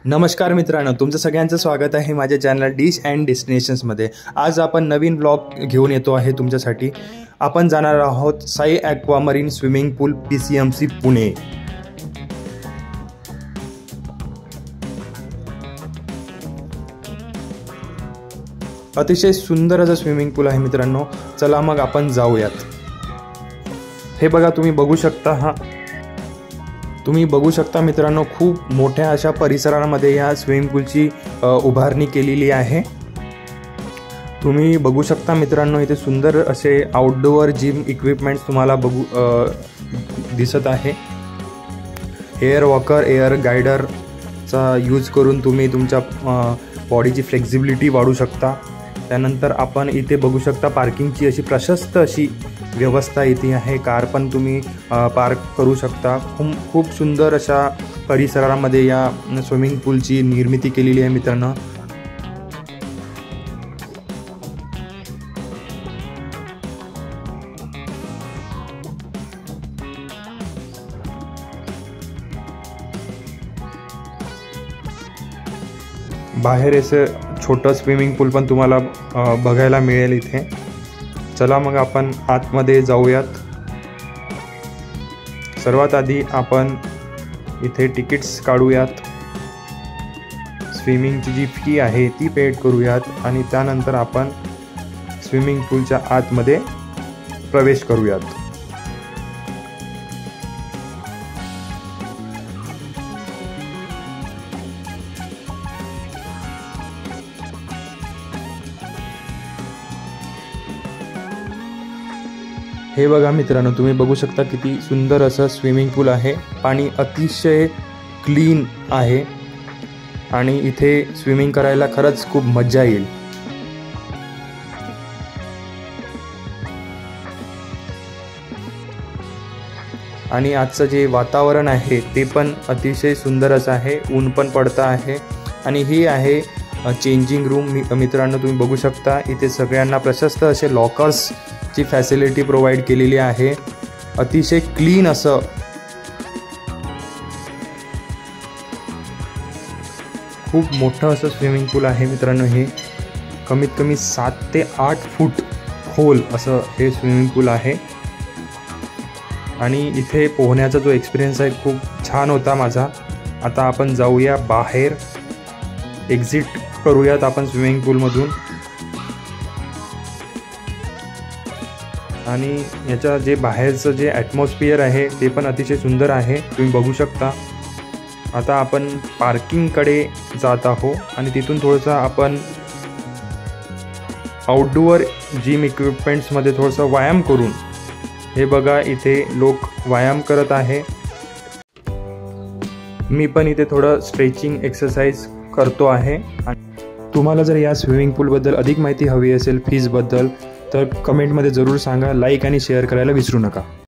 नमस्कार मित्रांनो, तुमचं सगळ्यांचं स्वागत आहे माझ्या चॅनल डिश अँड डेस्टिनेशन्समध्ये। आज आपण नवीन ब्लॉग घेऊन येतो आहे तुमच्यासाठी। आपण जाणार आहोत साई ॲक्वामरीन स्विमिंग पूल PCMC पुणे। अतिशय सुंदर असं स्विमिंग पूल आहे मित्रांनो। चला मग आपण जाऊयात। हे बघा, तुम्ही बघू शकता मित्रांनो, खूप मोठ्या अशा परिसरामध्ये या स्विमिंग पूलची उभारणी केलेली आहे। तुम्ही बघू शकता मित्रांनो, इथे सुंदर असे आउटडोअर जिम इक्विपमेंट्स तुम्हाला दिसत आहे। एअर वॉकर, एअर गायडरचा यूज करून तुम्ही तुमच्या बॉडीची फ्लेक्झिबिलिटी वाढवू शकता। त्यानंतर आपण इथे बघू शकता पार्किंगची अशी प्रशस्त अशी व्यवस्था इथे आहे। कार पण तुम्ही पार्क करू शकता। खूप सुंदर अशा परिसरामध्ये या स्विमिंग पूलची निर्मिती केलेली आहे मित्रांनो। बाहेर असं छोटं स्विमिंग पूल पण तुम्हाला बघायला मिळेल इथे। चला मग आपण आतमध्ये जाऊयात। सर्वात आधी आपण इथे तिकीट्स काढूयात। स्विमिंगची जी फी आहे ती पेड करूयात आणि त्यानंतर आपण स्विमिंग पूलच्या आतमध्ये प्रवेश करूयात। हे बघा मित्रांनो, तुम्ही बघू शकता किती सुंदर असं स्विमिंग पूल आहे। पाणी अतिशय क्लीन आहे आणि इथे स्विमिंग करायला खरंच खूप मजा येईल। आणि आजचं जे वातावरण आहे ते पण अतिशय सुंदर असं आहे। ऊन पण पडतं आहे आणि ही आहे चेंजिंग रूम। मित्रांनो, तुम्ही बघू शकता इथे सगळ्यांना प्रशस्त असे लॉकर्स ची फॅसिलिटी प्रोव्हाइड केलेली आहे। अतिशय क्लीन असं खूप मोठं असं स्विमिंग पूल आहे मित्रांनो। हे कमीत कमी 7 ते 8 फूट खोल असं हे स्विमिंग पूल आहे। आणि इथे पोहण्याचा जो एक्सपिरियन्स आहे खूप छान होता माझा। आता आपण जाऊया बाहेर, एक्झिट करूयात आपण स्विमिंग पूलमधून। आणि याच्या जे बाहेरचं जे ॲटमॉस्फिअर आहे ते पण अतिशय सुंदर आहे, तुम्ही बघू शकता। आता आपण पार्किंगकडे जात आहोत आणि तिथून थोडंसं आपण आउटडोअर जिम इक्विपमेंट्समध्ये थोडंसं व्यायाम करून, हे बघा इथे लोक व्यायाम करत आहे। मी पण इथे थोडं स्ट्रेचिंग एक्सरसाइज करतो आहे। तुम्हाला जर या स्विमिंग पूलबद्दल अधिक माहिती हवी असेल, फीजबद्दल, तर कमेंटमध्ये जरूर सांगा। लाईक आणि शेअर करायला विसरू नका।